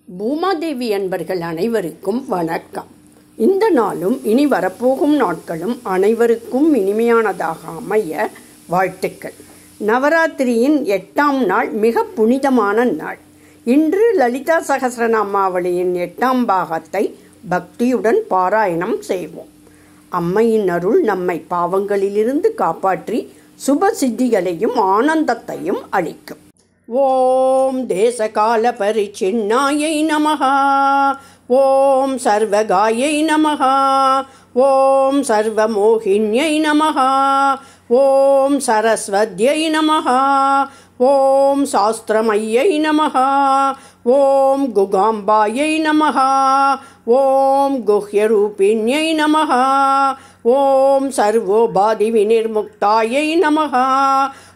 பூமாதேவி அன்பர்கள் அனைவருக்கும் வணக்கம். இந்த நாளும் இனி வரப்போகும் நாட்களும் அனைவருக்கும் இனிமையானதாக அமைய வாழ்த்துக்கள். நவராத்திரியின் 8ஆம் நாள் மிக புனிதமான நாள். இன்று லலிதா சகஸ்ரநாமாவளியின் 8ஆம் பாகத்தை பக்தியுடன் பாராயணம் செய்வோம். அம்மையின் அருள் நம்மை பாவங்களிலிருந்து காப்பாற்றி சுப சித்திகளையும் ஆனந்தத்தையும் அளிக்கும். ஓம் தேசகால பரிச்சின்னாயை நமஹ. ஓம் சர்வகாயை நமஹ. ஓம் சர்வமோகின்யை நமஹ. ஓம் சரஸ்வத்யை நமஹ. ஓம் சாஸ்திரமய்யை நமஹ. ஓம் குகாம்பாயை நமஹ. ஓம் குஹ்யரூபிண்யை நமஹ. ஓம் சர்வோபாதி விநிர்முக்தாயை நமஹ.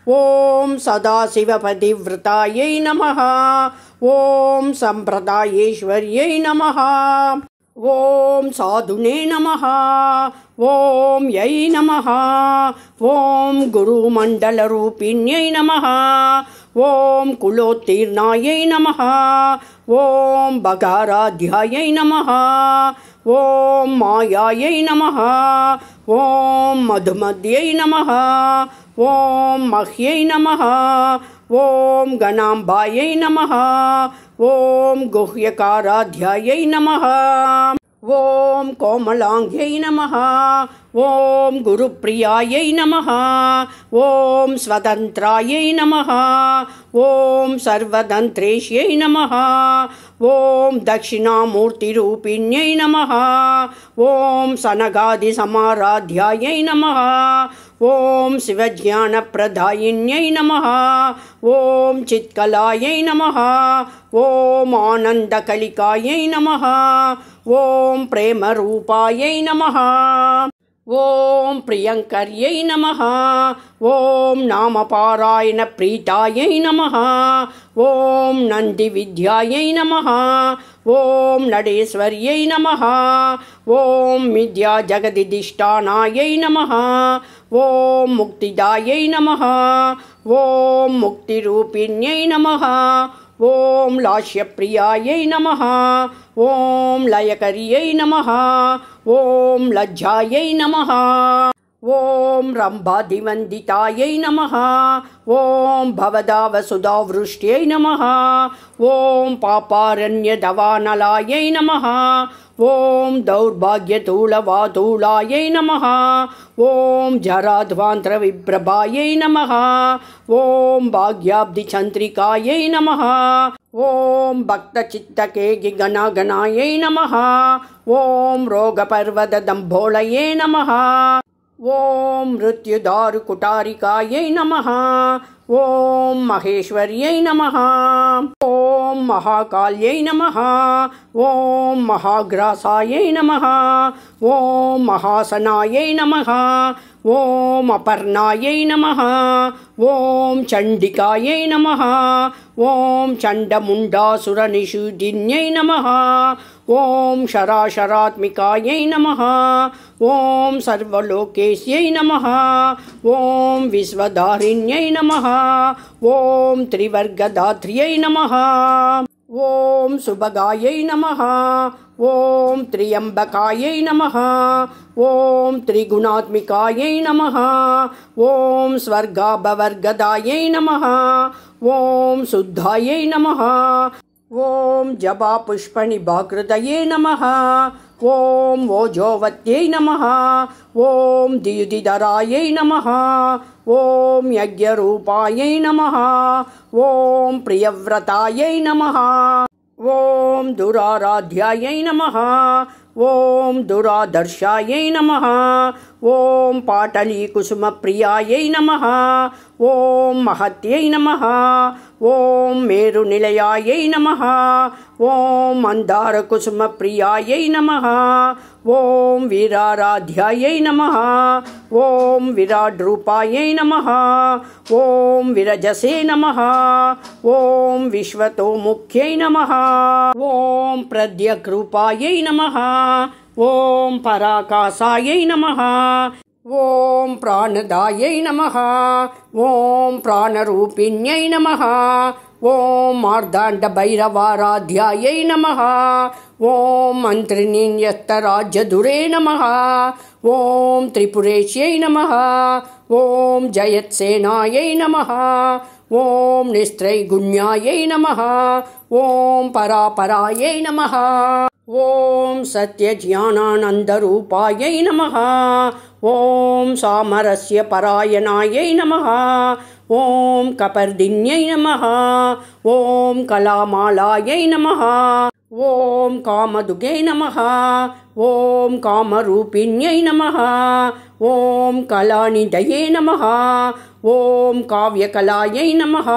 ஓம் சதாசிவபதிவ்ரதாயை நமஹ. ஓம் சம்பிரதாயேஸ்வர்யை நமஹ. ஓம் சாதுனே நமஹ. ஓம் யை நமஹ. ஓம் குருமண்டலரூபிண்யை நமஹ. ஓம் குலோத்தீர்ணாயை நமஹ. ஓம் பகாராத்யாயை நமஹ. ஓம் மாயாயை நமஹ. ஓம் மதுமத்யை நமஹ. ஓம் மஹ்யை நமஹ. ஓம் கணாம்பாயை நமஹ. ஓம் குஹ்யகாராத்யாயை நமஹ. ஓம் கோமலாங்யை நமஹ. ஓம் குருப்ரியாயை நமஹ. ஓம் ஸ்வதந்திராயை நமஹ. ஓம் சர்வதந்திரேஷ்யை நமஹ. ஓம் தட்சிணாமூர்த்திரூபிண்யை நமஹ. ஓம் சனகாதி சமாராத்யாயை நமஹ. ஓம் சிவஜ்ஞானப்பிரதாயின்யை நமஹ. ஓம் சித்கலாயை நமஹ. ஓம் ஆனந்தகலிகாயை நமஹ. ஓம் பிரேமரூபாயை நமஹ. ஓம் பிரியங்கர்யை நமஹ. ஓம் நாமபாராயண பிரீதாயை நமஹ. ஓம் நந்தி வித்யாயை நமஹ. ஓம் நடேஸ்வர்யை நமஹ. ஓம் மித்யா ஜகதிதிஷ்டானாயை நமஹ. ஓம் முக்திதாயை நமஹ. ஓம் முக்திரூபிண்யை நமஹ. ஓம் லாஸ்யப்ரியாயை நமஹ. ஓம் லயகரியை நமஹ. ஓம் லஜ்ஜாயை நமஹ. ஓம் ரம்பாதிவந்திதாயை நமஹ. ஓம் பவதாவசுதாவ்ருஷ்ட்யை நமஹ. ஓம் பாபாரண்யதவானலாயை நமஹ. ஓம் தௌர்பாக்யதூளவாதூளாயை நமஹ. ஓம் ஜராத்வாந்திரவிப்ரபாயை நமஹ. ஓம் பாக்யாப்திசந்திரிகாயை நமஹ. ஓம் பக்தசித்தகேகி கணாகணாயை நமஹ. ஓம் ரோகபர்வததம்போளயே நமஹ. ஓம் மிருத்யுதாருகுட்டாரிகாயை நமஹ. ஓம் மகேஸ்வர்யை நமஹ. ஓம் மகாகால்யை நமஹ. ஓம் மகாக்ராசாயை நமஹ. ஓம் மகாசனாயை நமஹ. ஓம் அபர்ணாயை நமஹ. ஓம் சண்டிகாயை நமஹ. ஓம் சண்டமுண்டாசுரநிஷூதின்யை நமஹ. ஓம் ஷராஷராத்மிகாயை நமஹ. ஓம் சர்வலோகேஸ்யை நமஹ. ஓம் விஸ்வதாரிண்யை நமஹ. ஓம் திரிவர்கதாத்ரியை நமஹ. ஓம் சுபகாயை நமஹ. ஓம் திரியம்பகாயை நமஹ. ஓம் திரிகுணாத்மிகாயை நமஹ. ஓம் ஸ்வர்காபவர்கதாயை நமஹ. ஓம் சுத்தாயை நமஹ. ஓம் ஜபா புஷ்பணிபாக்ருதயே நமஹ. ஓம் ஓஜோவத்யை நமஹ. ஓம் தியுதிதராயை நமஹ. ஓம் யஜ்ஞரூபாயை நமஹ. ஓம் பிரியவ்ரதாயை நமஹ. ஓம் துராராத்யாயை நமஹ. ஓம் துராதர்ஷாயை நமஹ. ஓம் பாட்டலீகுசுமப்ரியாயை நமஹ. ஓம் மஹத்யை நமஹ. ஓம் மேருநிலையாயை நமஹ. ஓம் மந்தாரகுசுமப்ரியாயை நமஹ. ஓம் வீராராத்யாயை நமஹ. ஓம் விராட்ரூபாயை நமஹ. ஓம் விரஜசே நமஹ. ஓம் விஸ்வதோமுக்யை நமஹ. ஓம் பிரத்யக்ரூபாயை நமஹ. ஓம் பராகாசாயை நமஹ. ஓம் பிராணதாயை நமஹ. ஓம் பிராணரூபிண்யை நமஹ. ஓம் மார்த்தாண்ட பைரவாராத்யாயை நமஹ. ஓம் மந்திரிணியஸ்தராஜ்யதுரே நமஹ. ஓம் திரிபுரேஷ்யை நமஹ. ஓம் ஜயத்சேனாயை நமஹ. ஓம் நிஸ்திரைகுண்யாயை நமஹ. ஓம் பராபராயை நமஹ. ஓம் சத்யஜானானந்தரூபாயை நமஹ. ஓம் சாமரஸ்ய பராயணாயை நமஹ. ஓம் கபர்தின்யை நமஹ. ஓம் கலாமாலாயை நமஹ. ஓம் காமதுகை நமஹ. ஓம் காமரூபிண்யை நமஹ. ஓம் கலாநிதயே நமஹ. ஓம் காவ்யகலாயை நமஹ.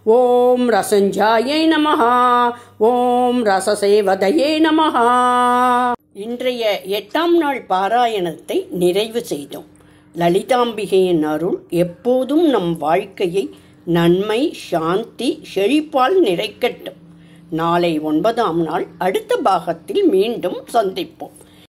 ஓம் ரசஞ்சாயை நமஹ. ஓம் ரசசேவதையே நமஹ. இன்றைய 8ஆம் நாள் பாராயணத்தை நிறைவு செய்தோம். லலிதாம்பிகையின் அருள் எப்போதும் நம் வாழ்க்கையை நன்மை, சாந்தி, செழிப்பால் நிறைக்கட்டும். நாளை 9ஆம் நாள் அடுத்த பாகத்தில் மீண்டும் சந்திப்போம்.